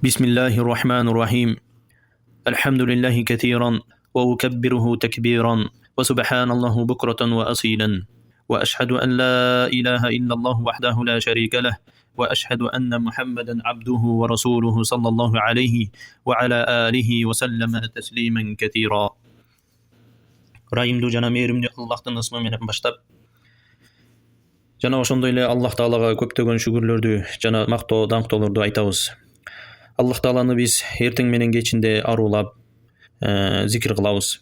بسم الله الرحمن الرحيم. الحمد لله كثيرا وأكبره تكبيرا وسبحان الله بكرة وأصيلا وأشهد أن لا إله إلا الله وحده لا شريك له وأشهد أن محمدا عبده ورسوله صلى الله عليه وعلى آله وسلم تسليما كثيرا. Райымдуу жана мээримдүү Аллахтын ысмы менен баштап, жана ошондой эле Аллах Таалага көптөгөн шүгүрлөрдү жана мактоо даңктоолорду айтабыз. Аллах Тааланы биз эртең менен кечинде аруулап, зикир кылабыз.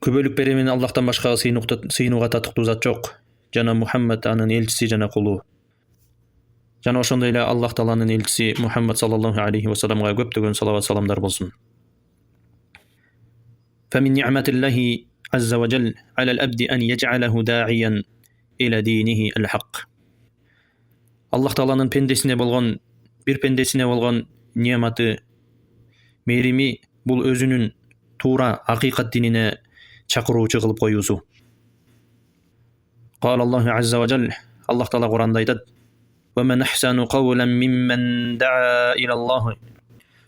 Күбөлүк беремин Аллахтан башка сыйынууга татыктуу зат жок. Жана Мухаммад анын элчиси жана кулу. Жана ошондой эле Аллах Тааланын элчиси Мухаммад саллаллаху алейхи ва салламга көптөгөн салават саламдар болсун. فمن نعمة الله عز وجل على الأبد أن يجعله داعيا إلى دينه الحق. Аллах Тааланын пендесине болгон, бир пендесине болгон нематы, мерими бул өзүнүн туура акыйкат динине чакыруучу кылып коюусу. قال الله عز وجل, Аллах Таала Куранда айтат: ومن أحسن قولا ممن دعا إلى الله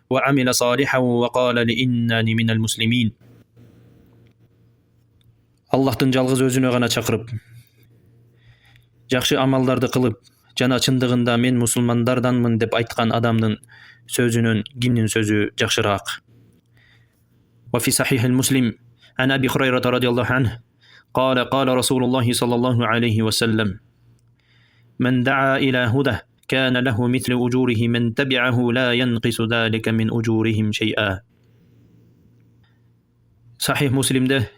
وعمل صالحا وقال لإنني من المسلمين. Аллахтын жалгыз өзүнө гана чакырып, жакшы амалдарды кылып, жана чындыгында мен мусулмандарданмын деп айткан адамдын сөзүнөн кимдин сөзү жакшыраак. وفي صحيح المسلم عن أبي هريرة رضي الله عنه قال قال رسول الله صلى الله عليه وسلم: من دعا إلى هدى كان له مثل أجوره من تبعه لا ينقص ذلك من أجورهم شيئا. صحيح مسلم ده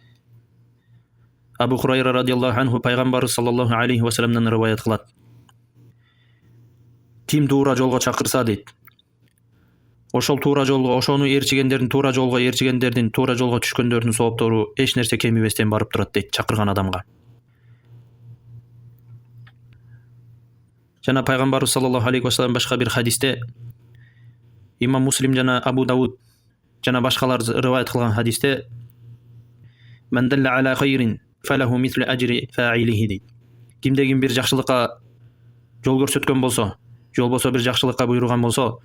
Абу Хурайра радиаллаху анху пайгамбар саллаллаху алейхи ва салламдан риваят кылат. Ким туура жолго чакырса дейт, ошол туура жолго, ошону ээрчигендердин, туура жолго ээрчигендердин, туура жолго түшкөндөрдүн сооптору эч нерсе кемибестен барып турат дейт чакырган адамга. Жана пайгамбар саллаллаху алейхи ва саллам башка бир хадисте, имам Муслим жана Абу Дауд жана башкалар риваят кылган хадисте: "Ман далла ала хайрин фалаху мислу ажри фаилихи" дейт. Кимде ким бир жакшылыкка жол көрсөткөн болсо, же болбосо бир жакшылыкка буйруган болсо,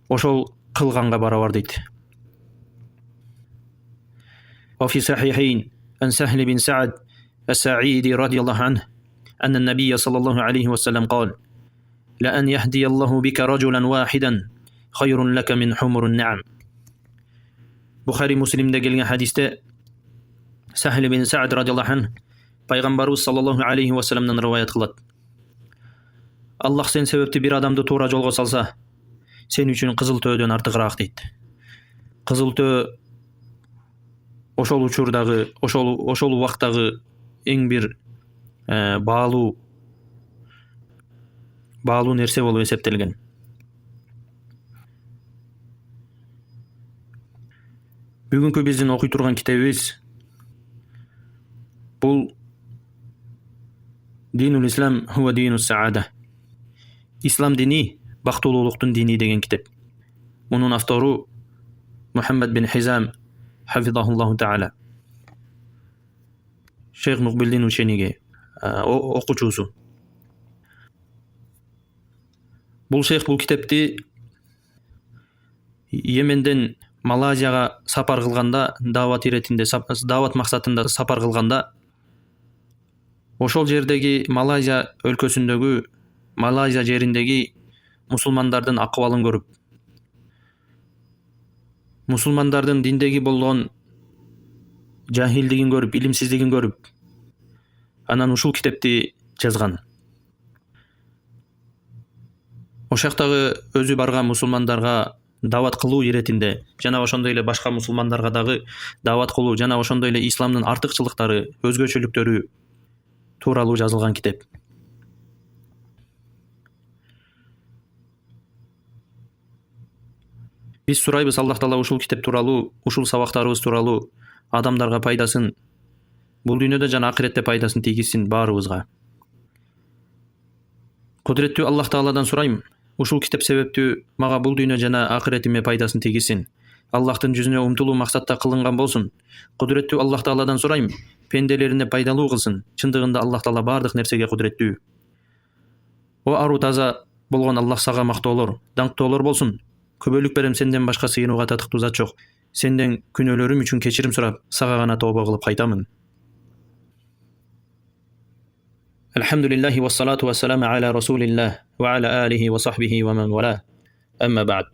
ошол кылганга барабар дейт. وفي صحيحين عن سهل بن سعد الساعدي رضي الله عنه أن النبي صلى الله عليه وسلم قال: لأن يهدي الله بك رجلا واحدا خير لك من حمر النعم. Бухари Муслимде келген хадисте Сахл бин Саад радиаллаху анху пайгамбарыбыз саллаллаху алейхи ва салламдан риваят кылат: Аллах сен себепти бир адамды туура жолго салса, сен үчүн кызыл төөдөн артыгыраак дейт. Кызыл төө ошол учурдагы, ошол убактагы эң бир баалуу нерсе болуп эсептелген. Бүгүнкү биздин окуй турган китебибиз бул Динул Ислам хува динус саада. Ислам дини бактылуулуктун дини деген китеп. Мунун автору Мухаммад бин Хизам хафизахуллаху таала. Шейх Мукбилдин учениги, окуучусу. Бул шейх бул китепти Йеменден Малайзияга сапар кылганда, дават иретинде, дават максатында сапар кылганда, ошол жердеги Малайзия өлкөсүндөгү, Малайзия жериндеги мусулмандардын акыбалын көрүп, мусулмандардын диндеги болгон жахилдигин көрүп, илимсиздигин көрүп, анан ушул китепти жазган. Ошактагы өзү барган мусулмандарга дават кылуу иретинде, жана ошондой эле башка мусулмандарга дагы дават кылуу, жана ошондой эле исламдын артыкчылыктары, өзгөчөлүктөрү тууралуу жазылган китеп. Биз сурайбыз Аллах Таала ушул китеп тууралуу, ушул сабактарыбыз тууралуу адамдарга пайдасын, бул дүйнөдө жана акыретте пайдасын тийгизсин баарыбызга. Кудуреттүү Аллах Тааладан сурайм, ушул китеп себептүү мага бул дүйнө жана акыретиме пайдасын тийгизсин. Аллахтын жүзүнө умтулуу максатта кылынган болсун. Кудуреттүү Аллах Тааладан сурайм, пенделерине пайдалуу кылсын. Чындыгында Аллах Таала бардык нерсеге кудуреттүү. О ару таза болгон Аллах сага мактоолор, даңктоолор болсун. Күбөлүк берем, сенден башка сыйынууга татыктуу зат жок. Сенден күнөөлөрүм үчүн кечирим сурап, сага гана тобо кылып кайтамын. Alhamdulillahi wassalatu wassalamu ala rasulillah wa ala alihi wa sahbihi wa man wala. Amma ba'd.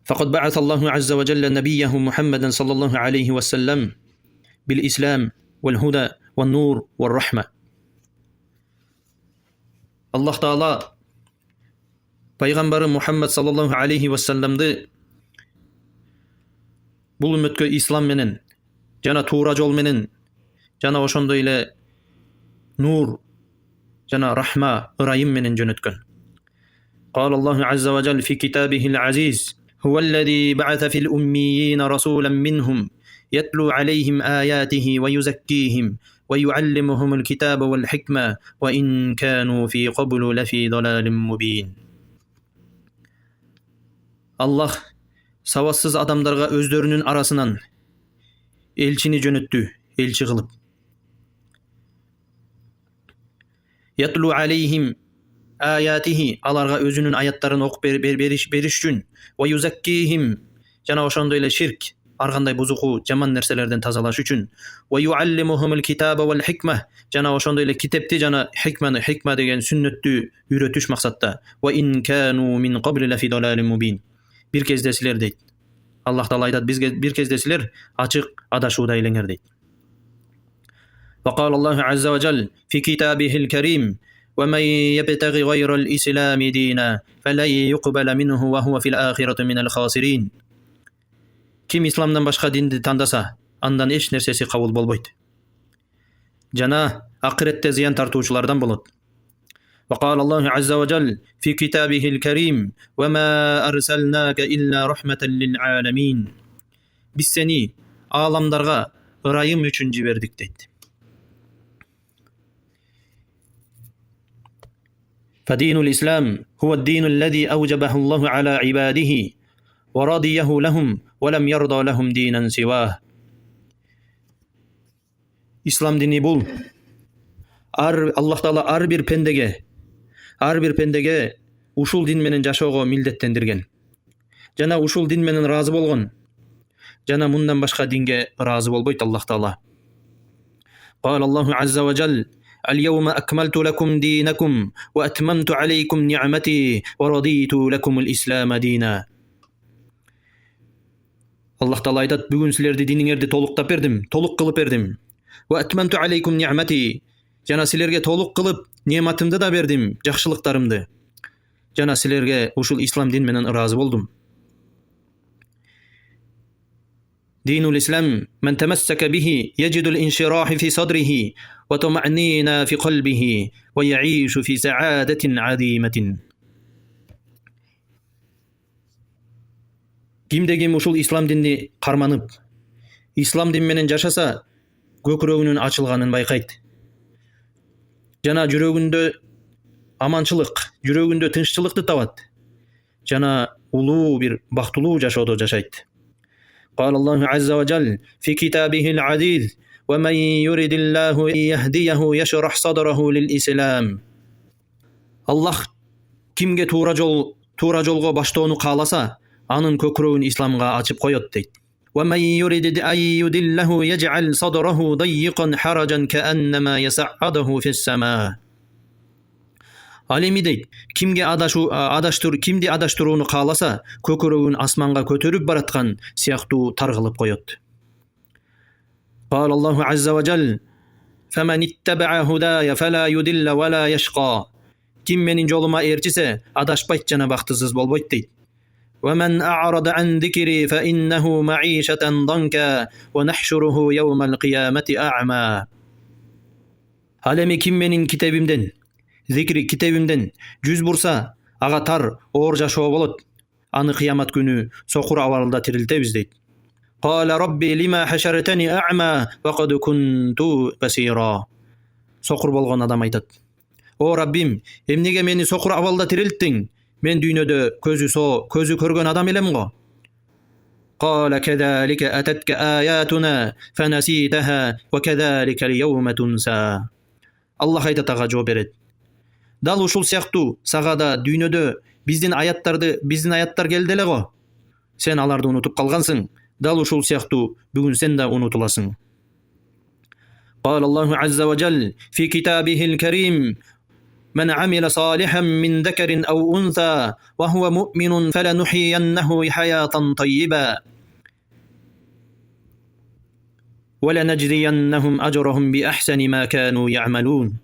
فقد بعث الله عز وجل نبيه محمدا صلى الله عليه وسلم بالإسلام والهدى والنور والرحمة. الله تعالى Пайгамбары Мухаммад саллаллаху алейхи вассаламды бул үммөткө ислам менен жана туура жол менен жана ошондой эле нур жана рахма, ырайым менен жөнөткөн. قال الله عز وجل في كتابه العزيز هو الذي بعث في الأميين رسولا منهم يتلو عليهم آياته ويزكيهم ويعلمهم الكتاب والحكمة وإن كانوا في قبل لفي ضلال مبين. Allah саватсыз адамдарга өздөрүнүн арасынан элчини жөнөттү, элчи кылып. Ятлу алейхим аятихи, аларга өзүнүн аяттарын окуп бериш үчүн, ва юзаккихим, жана ошондой эле ширк, ар кандай бузуку, жаман нерселерден тазалаш үчүн, ва юаллимухумул китаба вал хикма, жана ошондой эле китепти жана хикманы, хикма деген сүннөттү үйрөтүш максатта. Ва ин кану мин qabli lafi dalalin mubin. Bir кезде силер дейт. Аллах Таала айтат, bir кезде силер ачык адашууда элеңер дейт. وقال الله عز وجل في كتابه الكريم ومن يبتغي غير الإسلام دينا فلن يقبل منه وهو في الآخرة من الخاسرين. Ким исламдан башка динди тандаса, андан эч нерсеси кабыл болбойт. Жана акыретте зыян тартуучулардан болот. وقال الله عز وجل في كتابه الكريم وما أرسلناك إلا رحمة للعالمين. Biz seni alamdarga ырайым үчүн жибердик дейт. فدين الإسلام هو الدين الذي أوجبه الله على عباده ورضيه لهم ولم يرضى لهم دينا سواه. İslam dini bul. Allah Taala ар бир пендеге ушул дин менен жашоого милдеттендирген. Жана ушул дин менен разы болгон. Жана мындан башка динге разы болбойт Аллах Таала. قال الله عز وجل اليوم أكملت لكم دينكم وأتممت عليكم نعمتي ورضيت لكم الإسلام دينا. Allah Taala айтат, бүгүн силерди диниңерди толуктап бердим, толук кылып бердим. وأتممت عليكم نعمتي. Жана силерге толук кылып нематымды да бердим, жакшылыктарымды. Жана силерге ушул ислам дин менен ыраазы болдум. دين الإسلام من تمسك به يجد الانشراح في صدره وطمأنينة في قلبه ويعيش في سعادة عظيمة. Кимде-ким ушул ислам динди карманып, ислам дин менен жашаса, көкүрөгүнүн ачылганын байкайт. Жана жүрөгүндө аманчылык, жүрөгүндө тынччылыкты табат. Жана улуу бир бактылуу жашоодо жашайт. قال الله عز وجل في كتابه العزيز ومن يرد الله أن يهديه يشرح صدره للإسلام. Allah кимге туура жолго баштоону кааласа, анын көкүрөгүн исламга ачып коёт дейт. ومن يرد أن يضله يجعل صدره ضيقا حرجا كأنما يصعده في السماء. Ал эми дейт, кимди адаштырууну кааласа, көкүрөгүн асманга көтөрүп бараткан сыяктуу тар кылып коёт. قال الله عز وجل فمن اتبع هدايا فلا يضل ولا يشقى. Ким менин жолума ээрчисе, адашпайт жана бактысыз болбойт дейт. ومن أعرض عن ذكري فإنه معيشة ضنكا ونحشره يوم القيامة أعمى. Ал эми ким менин китебимден жүз бурса, ага тар, оор жашоо болот. Аны кыямат күнү сокур абалда тирилтебиз дейт. قال ربي لما حشرتني أعمى وقد كنت بصيرا. Сокур болгон адам айтат: О Раббим, эмнеге мени сокур абалда тирилттиң? Мен дүйнөдө көзү көргөн адам элем го. قال كذلك أتتك آياتنا فنسيتها وكذلك اليوم تنسى. Аллах айтат ага жооп берет. Дал ушул сыяктуу сага да дүйнөдө биздин аяттар келди эле го. Сен аларды унутуп калгансың. Дал ушул сыяктуу бүгүн сен да унутуласың. قال الله عز وجل في كتابه الكريم من عمل صالحا من ذكر أو أنثى وهو مؤمن فلنحيينه حياة طيبة ولنجزينهم أجرهم بأحسن ما كانوا يعملون.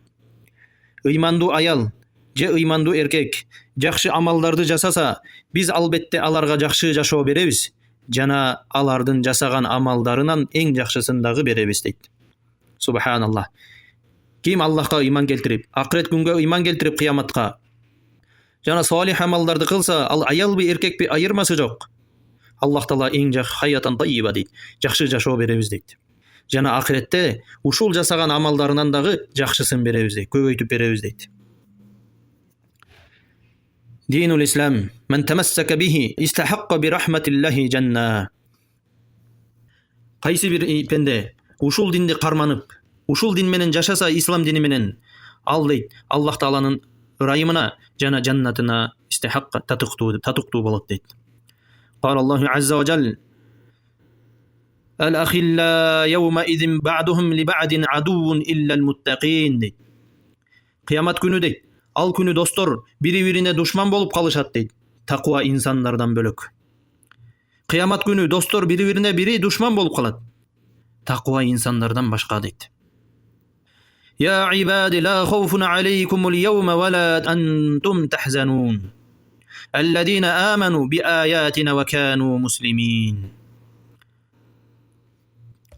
Ыймандуу аял же ыймандуу эркек жакшы амалдарды жасаса, биз албетте аларга жакшы жашоо беребиз жана алардын жасаган амалдарынан эң жакшысын дагы беребиз дейт. Субханаллах. Ким Аллахка ыйман келтирип, акырет күнгө ыйман келтирип кыяматка жана салих амалдарды кылса, ал аялбы эркекпи айырмасы жок. Аллах Таала эң жакшы хаятан тайиба дейт. Жакшы жашоо беребиз дейт. Жана акыретте ушул жасаган амалдарынан дагы жакшысын беребиз дейт, көбөйтүп беребиз дейт. Динул ислам мен тамассака бихи истахакка би рахматиллахи жанна. Кайсы бир пенде ушул динди карманып, ушул дин менен жашаса, ислам дини менен, ал дейт Аллах Тааланын ырайымына жана жаннатына истахакка татыктуу болот дейт. قال الله عز وجل الأخلاء يومئذ بعضهم لبعض عدو إلا المتقين дейт. Кыямат күнү дейт, ал күнү достор бири-бирине душман болуп калышат дейт, таква инсандардан бөлөк. Кыямат күнү достор бири-бирине бири душман болуп калат, таква инсандардан башка дейт. يا عبادي لا خوف عليكم اليوم ولا أنتم تحزنون الذين آمنوا بآياتنا وكانوا مسلمين.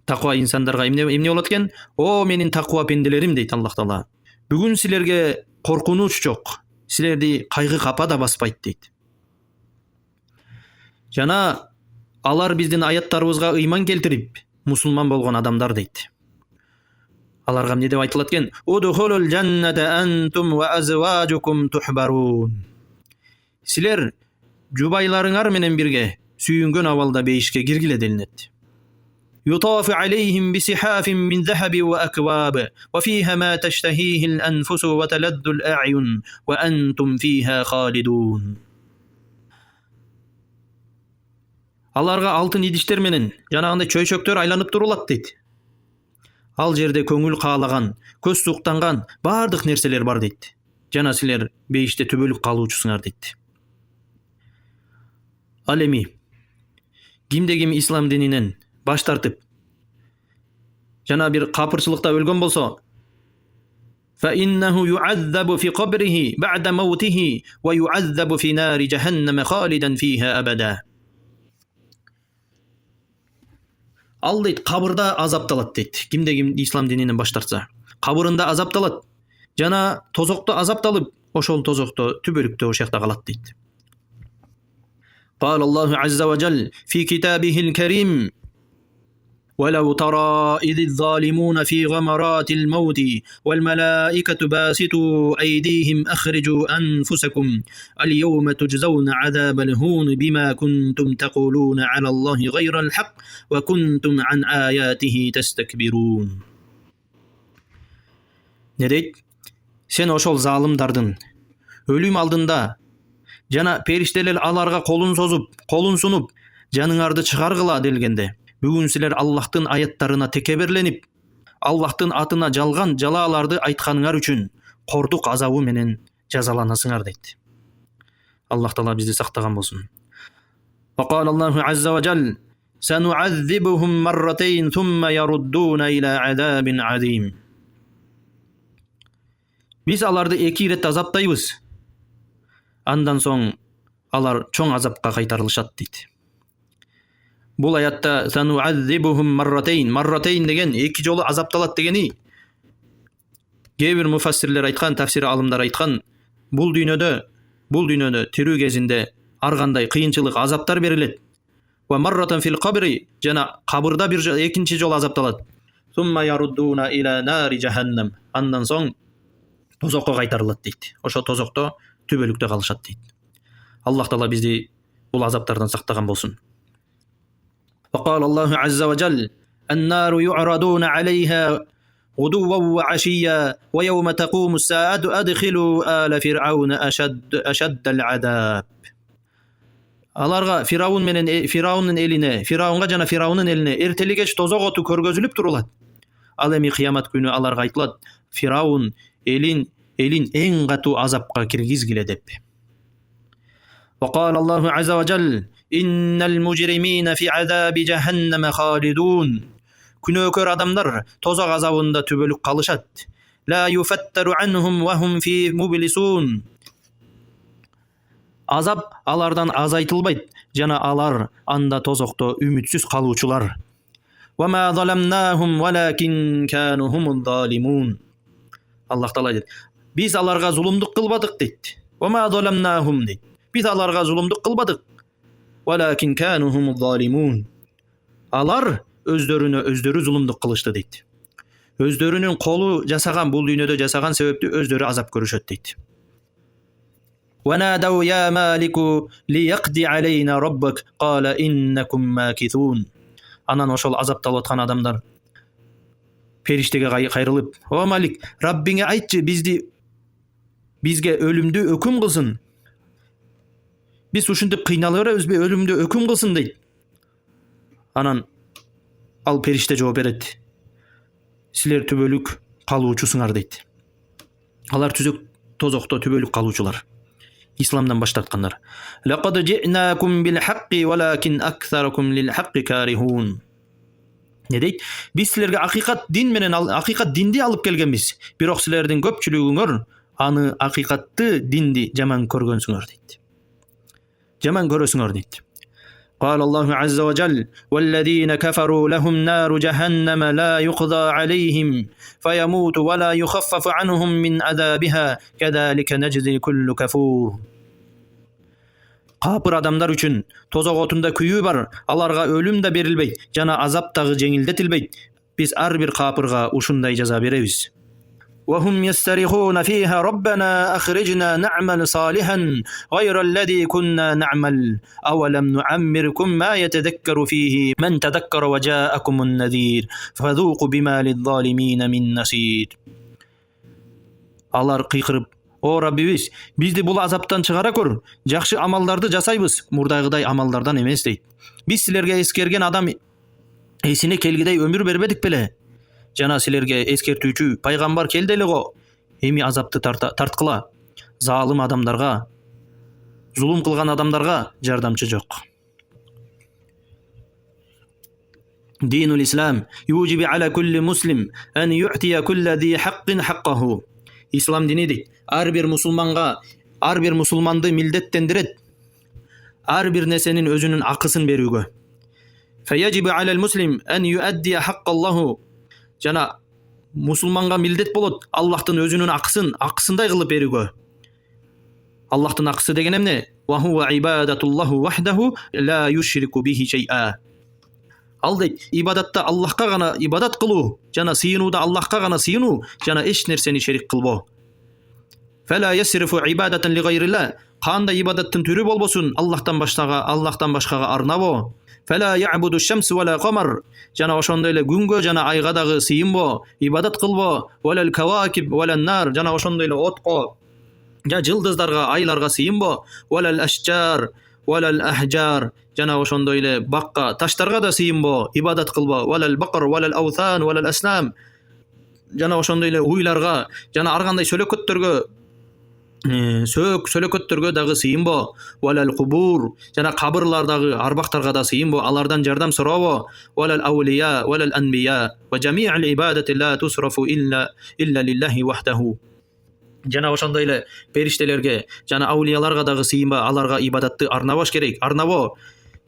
Таква инсандарга эмне болот экен? О менин таква пенделерим дейт Аллах Таала. Бүгүн силерге коркунуч жок, силерди кайгы капа да баспайт дейт. Жана алар биздин аяттарыбызга ыйман келтирип мусулман болгон адамдар дейт. Аларга эмне деп айтылат экен? Удхулул жанната антум ва азважукум тухбарун. Силер жубайларыңар менен бирге сүйүнгөн абалда бейишке киргиле делинет. يطاف عليهم بسحاف من ذهب وأكواب وفيها ما تشتهيه الأنفس وتلذ الأعين وأنتم فيها خالدون. Аларга алтын идиштер менен жанагындай чөйчөктөр айланып турулат дейт. Ал жерде көңүл каалаган, көз суктанган бардык нерселер бар дейт. Жана силер бейиште түбөлүк калуучусуңар дейт. Ал эми кимде ким ислам дининен баш тартып жана бир капырчылыкта өлгөн болсо, فإنه يعذب في قبره بعد موته ويعذب في نار جهنم خالدا فيها أبدا. Ал дейт кабырда азапталат дейт. Кимде ким ислам дининен баш тартса, кабырында азапталат жана тозокто азапталып, ошол тозокто түбөлүктө ошакта калат дейт. قال الله عز وجل في كتابه الكريم ولو ترى إذ الظالمون في غمرات الموت والملائكة باسطوا أيديهم أخرجوا أنفسكم اليوم تجزون عذاب الهون بما كنتم تقولون على الله غير الحق وكنتم عن آياته تستكبرون. Ne deyt? Sen ошол залымдардын өлүм алдында жана периштелер аларга колун сунуп, жаныңарды чыгаргыла делгенде, бүгүн силер Аллахтын аяттарына текеберленип, Аллахтын атына жалган жалааларды айтканыңар үчүн кордук азабы менен жазаланасыңар дейт. Аллах Таала бизди сактаган болсун. وقال الله عز وجل سنعذبهم مرتين ثم يردون إلى عذاب عظيم. Биз аларды эки ирет азаптайбыз. Андан соң алар чоң азапка кайтарылышат дейт. Бул аятта сануаззибухум марратейн деген эки жолу азапталат дегени кээ бир муфассирлер айткан, тафсир алымдар айткан, бул дүйнөдө тирүү кезинде ар кандай кыйынчылык, азаптар берилет. Ва марратан фил кабри, жана кабырда бир экинчи жолу азапталат. Сумма яруддуна иля нари жаханнам. Андан соң тозокко кайтарылат дейт. Ошо тозокто түбөлүктө калышат дейт. Аллах Таала бизди бул азаптардан сактаган болсун. وقال الله عز وجل النار يعرضون عليها غدوا وعشيا ويوم تقوم الساعة أدخلوا آل فرعون أشد العذاب. Аларга Фираунун элине, Фираунга жана Фираунун элине эртели кеч тозок оту көргөзүлүп турулат. Ал эми кыямат күнү аларга айтылат: Фираун элин эң катуу азапка киргизгиле деп. وقال الله عز وجل إن المجرمين في عذاب جهنم خالدون. Күнөөкөр адамдар тозак азабында түбөлүк калышат. لا يفتر عنهم وهم في مبلسون. Азап алардан азайтылбайт, жана алар анда тозокто үмүтсүз калуучулар. وما ظلمناهم ولكن كانوا هم الظالمون. Аллах Таала дейт: Биз аларга зулумдук кылбадык дейт. وما ظلمناهم дейт. Биз аларга зулумдук кылбадык. ولكن كانوا هم الظالمون. Алар өздөрү зулумдук кылышты дейт. Өздөрүнүн колу жасаган, бул дүйнөдө жасаган себептүү өздөрү азап көрүшөт дейт. ونادوا يا مالك ليقضي علينا ربك قال إنكم ماكثون. Анан ошол азапталып аткан адамдар периштеге кайрылып: О Малик, Раббиңе айтчы, бизге өлүмдү өкүм кылсын. Биз ушинтип кыйнала беребизби, өлүмдү өкүм кылсын дейт. Анан ал периште жооп берет: Силер түбөлүк калуучусуңар дейт. Алар тозокто түбөлүк калуучулар. İslam'dan başlatkanlar. لَقَدْ جِئْنَاكُمْ بِالْحَقِّ وَلَكِنْ أَكْثَرَكُمْ لِلْحَقِّ كَارِهُونَ. Ne deyt? Biz sizlerge hakikat dindi alıp gelgenmiz. Birok sizlerden köpçülüğüңөр аны hakikatты dindi jaman körgönsüңөр deyt. Jaman görösüңөр deyt. قال الله عز وجل والذين كفروا لهم نار جهنم لا يقضى عليهم فيموت ولا يخفف عنهم من عذابها كذلك نجزي كل كفور. Капыр адамдар үчүн тозок отунда күйүү бар. Аларга өлүм да берилбейт, жана азап дагы жеңилдетилбейт. Биз ар бир капырга ушундай жаза беребиз. وهم يسترخون فيها ربنا أخرجنا نعمل صالحا غير الذي كنا نعمل أولم نعمركم ما يتذكر فيه من تذكر وجاءكم النذير فذوقوا بما للظالمين من نصير. Алар кыйкырып: О Раббибиз, бизди бул азаптан чыгара көр. Жакшы амалдарды жасайбыз, мурдагыдай амалдардан эмес дейт. Биз силерге эскерген адам эсине келгидей өмүр бербедик беле? Жана силерге эскертүүчү пайгамбар келди эле го. Эми азапты тарткыла. Залым адамдарга, зулум кылган адамдарга жардамчы жок. Динул Ислам южиби аля кулли муслим ан ю'тия кулли зи хаккин хаккаху. Ислам дини дейт, ар бир мусулманды милдеттендирет ар бир нерсенин өзүнүн акысын берүүгө. Фаяжибу алал муслим ан юадди хаккаллаху. Жана мусулманга милдет болот Аллахтын өзүнүн акысындай кылып берүүгө. Аллахтын акысы деген эмне? Ва хува ибадатуллаху вахдаху ла юшрику бихи шай'a. Ал дейт, ибадатта Аллахка гана ибадат кылуу, жана сыйынууда Аллахка гана сыйынуу, жана эч нерсени шерик кылбоо. Фала ясрифу ибадатан ли гайрилла. Кандай ибадаттын түрү болбосун Аллахтан башкага арнабо. Фала я'буду шамс вала камар. Жана ошондой эле күнгө жана айга дагы сыйынбо, ибадат кылбо. Валал кавакиб валан нар. Жана ошондой эле отко, жана жылдыздарга, айларга сыйынбо. Валал ашжар валал ахжар. Жана ошондой эле бакка, таштарга да сыйынбо, ибадат кылбо. Валал бакр валал аутан валал аснам. Жана ошондой эле уйларга, жана ар кандай сөлөкөттөргө дагы сыйынбо. Валал кубур. Жана кабырлардагы арбактарга да сыйынбо, алардан жардам сурообо. Валал аулия валал анбия ва жами'ул ибадати ла тусрафу илля лиллахи вахдаху. Жана ошондой эле периштелерге, жана аулияларга дагы сыйынбо, аларга ибадатты арнабаш керек. Арнабо.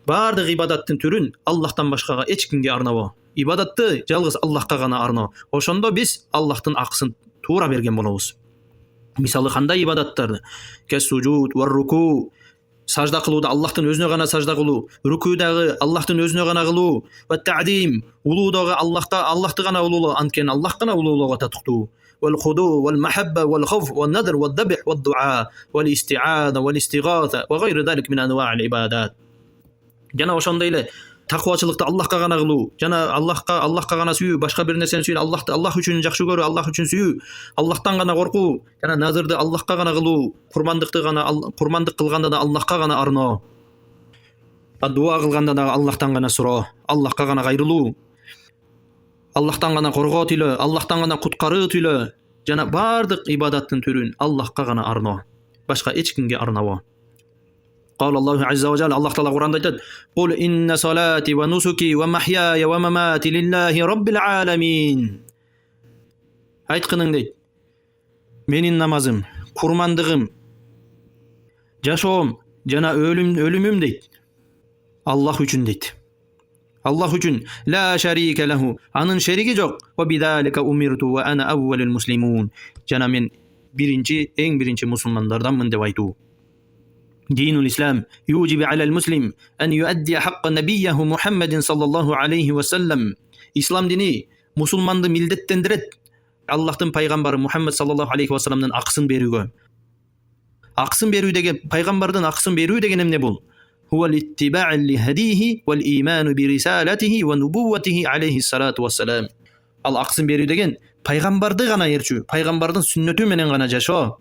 Бардык ибадаттын түрүн Аллахтан башкага эч кимге арнабо. Ибадатты жалгыз Аллахка гана арно. Ошондо биз Аллахтын акысын туура берген болобуз. Мисалы кандай ибадаттарды? Кесуджуд ва руку. Сажда кылууда Аллахтын өзүнө гана сажда кылуу, рукуудагы Аллахтын өзүнө гана кылуу, ва та'дим, улуудагы Аллахты гана улуулоо, анткени Аллах гана улуулоого татыктуу. Вал худу вал махабба вал хауф вал надр вал дабх вал дуа вал исти'аза вал истигhatha ва гайру залик мин анва'ил ибадат. Жана ошондой эле Тақуачылықты Аллахқа ғана қылу, жана Аллахқа ғана сүйүү, башка бир нерсени сүйүү, Аллах үчүн жакшы көрүү, Аллах үчүн сүйүү, Аллахтан ғана коркуу, жана назырды Аллахқа ғана кылуу, курмандык кылганда да Аллахқа ғана арноо, дуа кылганда да Аллахтан ғана суроо, Аллахқа ғана кайрылуу, Аллахтан ғана коргоо тилөө, Аллахтан ғана куткаруу тилөө, жана бардык ибадаттын түрүн Аллахқа ғана арноо, башка эч кимге арнабоо. قال الله عز وجل الله تعالى قرآن دايتат قل إن صلاتي ونسكي ومحياي ومماتي لله رب العالمين. Айткының дейт, менин намазым, курмандыгым, жашоом жана өлүмүм дейт, Аллах үчүн дейт. Аллах үчүн ла шарика лаху, анын шериги жок. Ва бидалика умирту ва ана аввалул муслимун. Жана мен эң биринчи мусулмандарданмын деп айтуу. دين الإسلام يوجب على المسلم أن يؤدي حق نبيه محمد صلى الله عليه وسلم. إسلام ديني مسلمانды милдеттендирет Аллахтын пайгамбары Мухаммад саллаллаху алейхи ва салламдын аксын берүүгө. Аксын берүү деген, пайгамбардын аксын берүү деген эмне бул? هو الاتباع لهديه والإيمان برسالته ونبوته عليه الصلاة والسلام. Ал аксын берүү деген пайгамбарды гана ээрчүү, пайгамбардын сүннөтү менен гана жашоо.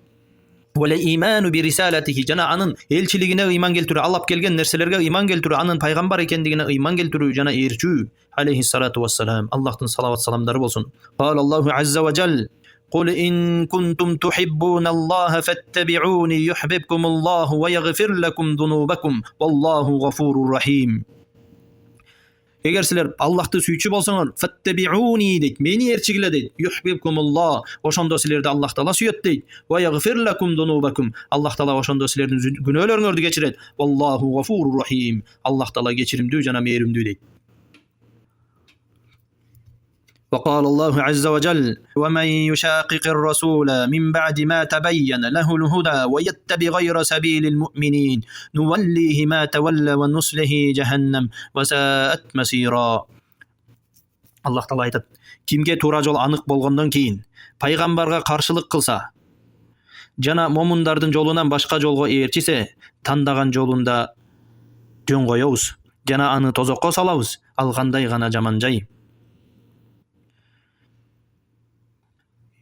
والإيمان برسالته, жана анын элчилигине ыйман келтирүү, алып келген нерселерге ыйман келтирүү, анын пайгамбар экендигине ыйман келтирүү жана ээрчүү. عليه الصلاة والسلام. Аллахтын салават саламдары болсун. قال الله عز وجل قل إن كنتم تحبون الله فاتبعوني يحببكم الله ويغفر لكم ذنوبكم والله غفور رحيم. Эгер силер Аллахты сүйчү болсоңор, фаттабиуни дейт, мени ээрчигиле дейт. Юхбибкумуллах, ошондо силерди Аллах таала сүйөт дейт. Ва ягфир лакум дунубакум, Аллах таала ошондо силердин күнөөлөрүңөрдү кечирет. Валлаху гафурур рахим, Аллах таала кечиримдүү жана мээримдүү дейт. وقال الله عز وجل ومن يشاقق الرسول من بعد ما تبين له الهدى ويتبع غير سبيل المؤمنين نوليه ما تولى ونصله جهنم وساءت مسيرا. الله تعالى айтат, кимге туура жол анык болгондон кийин пайгамбарга каршылык кылса жана момундардын жолунан башка жолго ээрчисе, тандаган жолунда жөн коебуз жана аны тозокко салабыз. Ал кандай гана жаман жай.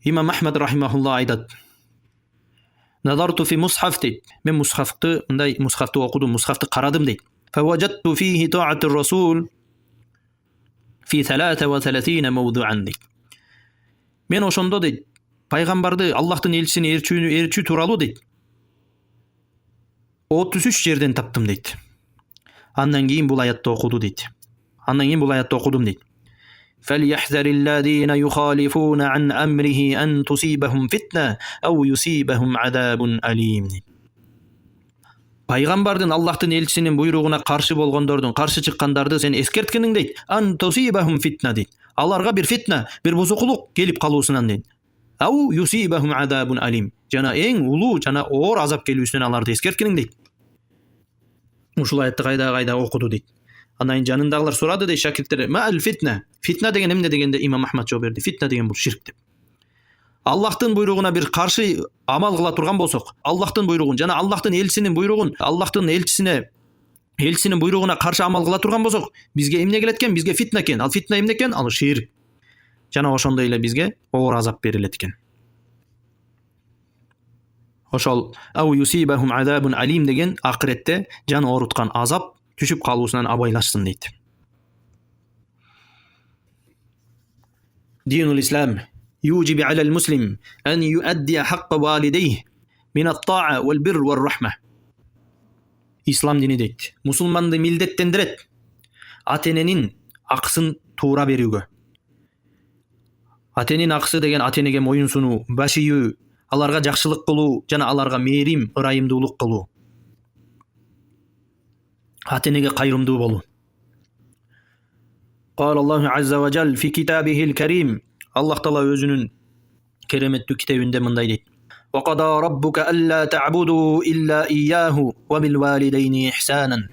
Имам Ахмад рахимахулла айтат, назарту фи мусхаф дейт, мен мусхафты окудум, мусхафты карадым дейт. Фаважатту фихи таатур расул фи 33 мавдуан дейт. Мен ошондо дейт, пайгамбарды, Аллахтын элчисин ээрчүү тууралуу дейт, 33 жерден таптым дейт. Андан кийин бул аятты окудум дейт. فليحذر الذين يخالفون عن أمره أن تصيبهم فتنة أو يصيبهم عذاب أليم. Пайгамбардын, Аллахтын элчисинин буйругуна каршы болгондордун, каршы чыккандарды сен эскерткениң дейт. Ан тусибахум фитна дейт. Аларга бир фитна, бир бузукулук келип калуусунан дейт. Ау юсибахум азабун алим. Жана эң улуу жана оор азап келүүсүнөн аларды эскерткениң дейт. Ушул аятты кайда окуду дейт. Анан жанындагылар сурады дейт, шакирттер, маал фитна. Фитна деген эмне дегенде Имам Ахмад жооп берди. Фитна деген бул ширк деп. Аллахтын буйругуна бир каршы амал кыла турган болсок, Аллахтын буйругун жана Аллахтын элчисинин буйругун, Аллахтын элчисинин буйругуна каршы амал кыла турган болсок, бизге эмне келет экен? Бизге фитна экен. Ал фитна эмне экен? Ал ширк. Жана ошондой эле бизге оор азап берилет экен. Ошол ау юсибахум азабун алим деген акыретте жан ооруткан азап түшүп калуусунан абайлашсын дейт. دين الإسلام يوجب على المسلم أن يؤدي حق والديه من الطاعة والبر والرحمة. İslam dini deyt, musulmanды милдеттендирет атененин аксын туура берүүгө. Атенин аксы деген атенеге моюн сунуу, баш ийүү, аларга жакшылык кылуу жана аларга мээрим, ырайымдуулук кылуу. Атенеге кайрымдуу болуу. قال الله عز وجل في كتابه الكريم. الله تعالى өзүнүн кереметтүү китебинде мындай дейт. وقضى ربك ألا تعبدوا إلا إياه وبالوالدين إحسانا.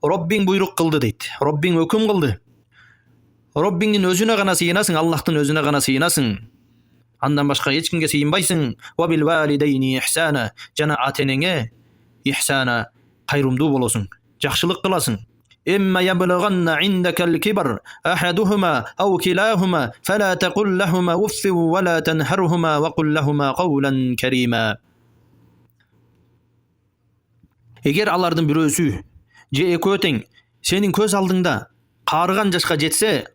Роббиң буйрук кылды дейт. Роббиң өкүм кылды. Роббиңдин өзүнө гана сыйынасың, Аллахтын өзүнө гана сыйынасың. Андан башка эч кимге сыйынбайсың. وبالوالدين إحسانا. Жана атенеңе ихсана, кайрымдуу болосуң, жакшылык кыласың. إما يبلغن عندك الكبر أحدهما أو كلاهما فلا تقل لهما أف ولا تنهرهما وقل لهما قولا كريما. Егер алардын бирөөсү же экөө тең сенин көз алдыңда карыган жашка жетсе,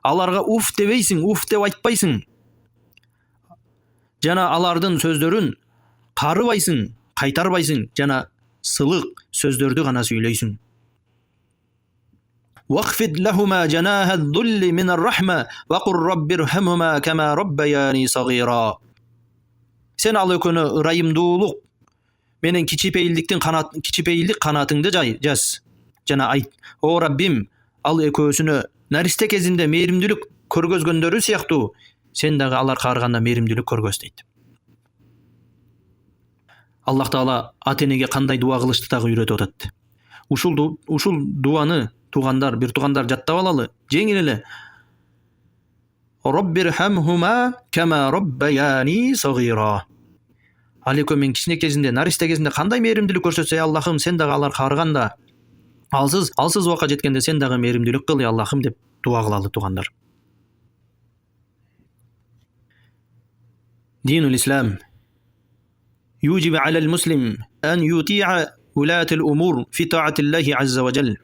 аларга уф дебейсиң, уф деп айтпайсың. Жана алардын сөздөрүн карыбайсың, кайтарбайсың, жана сылык сөздөрдү гана сүйлөйсүң. وَاخْفِضْ لَهُمَا جَنَاحَ الذُّلِّ مِنَ الرَّحْمَةِ وَقُلْ رَبِّ ارْحَمْهُمَا كَمَا رَبَّيَانِي صَغِيرًا. Сен ал экөөнө ырайымдуулук менен кичипейилдик канатыңды жаз. Жана айт: "О Раббим, ал экөөсүнө наристе кезинде мээримдүүлүк көргөзгөндөрү сыяктуу, сен дагы алар карыганда мээримдүүлүк көргөз" дейт. Аллах Таала ата-энеге кандай дуа кылышты дагы үйрөтүп атат. Ушул дуаны бир тугандар жаттап алалы. Жеңил эле. Роббирхамхума кама роббаяни сагира. Ал экөө мен кичине кезинде, наристе кезинде кандай мээримдүүлүк көрсөтсө, Аллахым, сен дагы алар карыганда, алсыз убакка жеткенде сен дагы мээримдүүлүк кыл, Аллахым деп дуа кылалы тугандар. Динул Ислам يوجب على المسلم أن يطيع ولاة الأمور في طاعة الله عز وجل.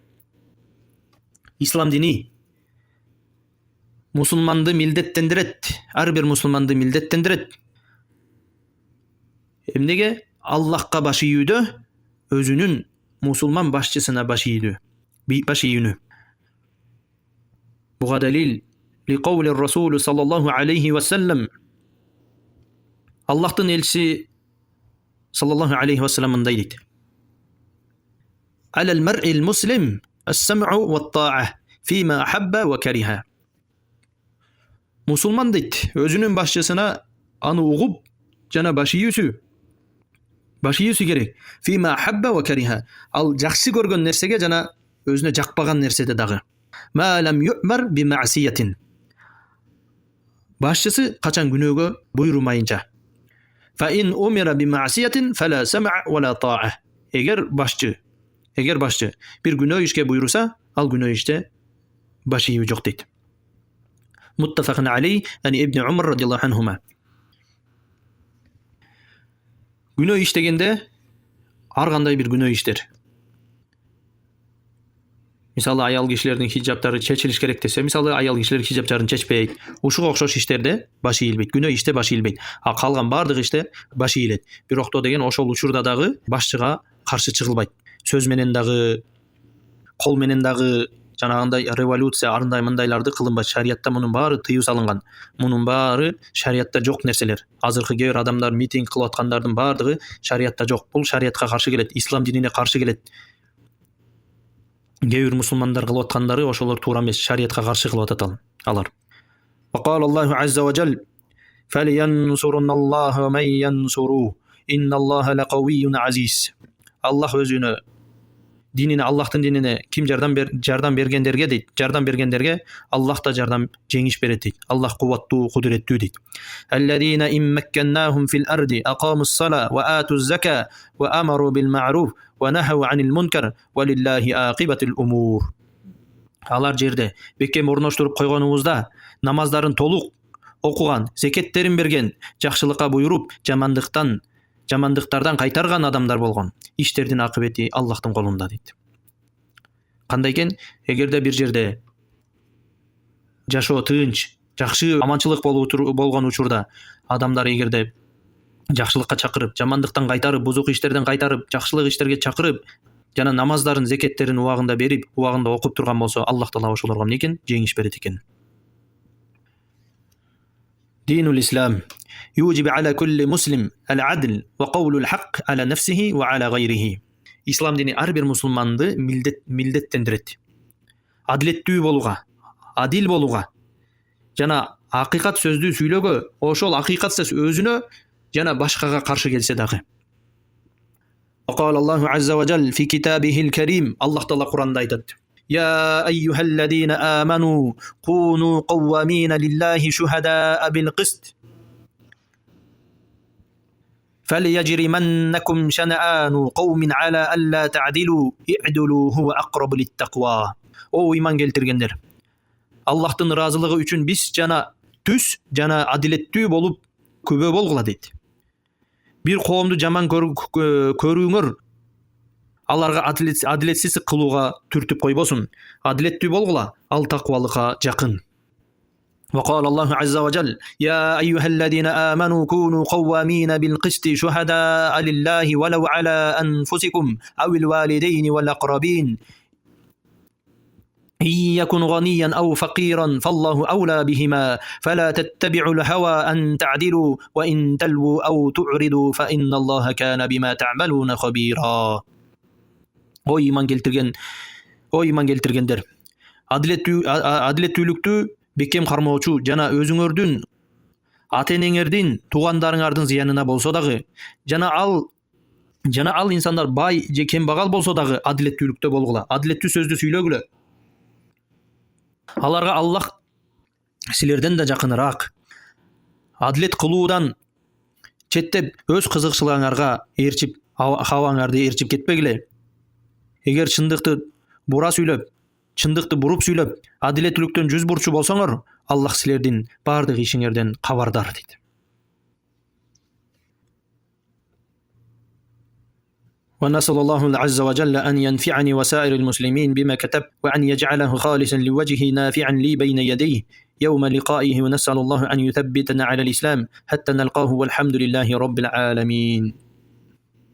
İslam dini musulmanды милдеттендирет, ар бир мусулманды милдеттендирет. Эмнеге? Аллахка баш ийүүдө, өзүнүн мусулман башчысына баш ийүүнү. Буга далил لقول الرسول صلى الله عليه وسلم. Аллахтын элчиси sallallahu aleyhi ve sellem mınday deydi: "Alel mer'il muslim es-sem'u ve't-ta'a fîmâ ahabba ve keriha." Musulman deydi, özünün başçısına anı uğup jana baş ийүүsü керек. Fîmâ ahabba ve keriha. Al jakşı görgön nersege jana özüne jakpagan nersede dagı. Ma lam yu'mar bi ma'siyetin. Başçısı kaçan günöөгө buyurmayınca. Fa in umira bi ma'siyetin fala sem'a ve la ta'a. Eğer başçı bir günөө işke buyursa, al günөө işte baş ийүү жок дейт. Muttafaqun aleyh, yani İbn Umar radıyallahu anhuma. Günөө iştegенде ар кандай bir günөө işler. Мисалы аял кишилердин хижаптары чечилиш керек десе, мисалы аял кишилер хижаптарын чечпейт. Ушуга окшош иштерде баш ийилбейт. Күнөө иште баш ийилбейт. А калган бардык иште баш ийилет. Бирокто деген ошол учурда дагы башчыга каршы чыгылбайт. Сөз менен дагы, кол менен дагы жанагындай революция арындай мындайларды кылынбайт. Шариятта мунун баары тыюу салынган. Мунун баары шариятта жок нерселер. Азыркы кээ бир адамдар митинг кылып аткандардын баардыгы шариятта жок. Бул шариятка каршы келет, ислам динине каршы келет. Кээ бир мусулмандар кылып аткандары ошолор туура эмес, шариятка каршы кылып атат алар. وقال الله عز وجل فلينصرن الله من ينصره إن الله لقوي عزيز. Аллах өзүнө динине, Аллахтын динине ким жардам бергендерге дейт, жардам бергендерге Аллах да жардам жеңиш берет дейт. Аллах кубаттуу, кудуреттүү дейт. الذين إن مكناهم في الأرض أقاموا الصلاة وآتوا الزكاة وأمروا بالمعروف ونهوا عن المنكر ولله عاقبة الأمور. Алар жерде бекем орноштуруп койгонубузда намаздарын толук окуган, зекеттерин берген, жакшылыкка буйруп, жамандыктардан кайтарган адамдар болгон. Иштердин акыбети Аллахтын колунда дейт. Кандай экен? Эгерде бир жерде жашоо тынч, жакшы, аманчылык болгон учурда адамдар эгерде жакшылыкка чакырып, жамандыктан кайтарып, бузук иштерден кайтарып, жакшылык иштерге чакырып, жана намаздарын, зекеттерин убагында берип, убагында окуп турган болсо, Аллах Таала ошолорго эмне экен? Жеңиш берет экен. Динул Ислам يوجب على كل مسلم العدل وقول الحق على نفسه وعلى غيره. İslam dini ар бир мусулманды милдеттендирет. Адилеттүү болууга, адил болууга, жана акыйкат сөздү сүйлөгө, ошол акыйкат сөз өзүнө жана башкага каршы келсе дагы. وقال الله عز وجل في كتابه الكريم. الله تعالى قرآن айтат: يا أيها الذين آمنوا كونوا قوامين لله شهداء بالقسط. فَلْيَجْرِمَنَّكُمْ شَنَآنُ قَوْمٍ عَلَى أَلَّا تَعْدِلُوا اِعْدُلُوا هُوَ أَقْرَبُ لِلتَّقْوَى. О иман келтиргендер, Аллахтын разылыгы үчүн биз жана түз жана адилеттүү болуп күбө болгула дейт. Бир коомду жаман көрүүңөр аларга адилетсиз кылууга түртүп койбосун. Адилеттүү болгула, ал таквалыкка жакын. وقال الله عز وجل يا أيها الذين آمنوا كونوا قوامين بالقسط شهداء لله ولو على أنفسكم أو الوالدين والأقربين إن يكن غنيا أو فقيرا فالله أولى بهما فلا تتبعوا الهوى أن تعدلوا وإن تلووا أو تعرضوا فإن الله كان بما تعملون خبيرا. O iman келтиргендер, адилеттүүлүктү бекем кармоочу жана өзүңөрдүн, ата-энеңердин, туугандарыңардын зыянына болсо дагы, жана ал инсандар бай же кембагал болсо дагы адилеттүүлүктө болгула, адилеттүү сөздү сүйлөгүлө. Аларга Аллах силерден да жакыныраак. Адилет кылуудан четтеп өз кызыкчылыгыңарга ээрчип, хабаңарды ээрчип кетпегиле. Эгер чындыкты бура сүйлөп, чындыкты буруп сүйлөп, адилеттүүлүктөн жүз бурчу болсоңор, Аллах силердин бардык ишиңерден кабардар дейт. ونسأل الله عز وجل أن ينفعني وسائر المسلمين بما كتب وأن يجعله خالصا لوجهه نافعا لي بين يديه يوم لقائه ونسأل الله أن يثبتنا على الإسلام حتى نلقاه والحمد لله رب العالمين.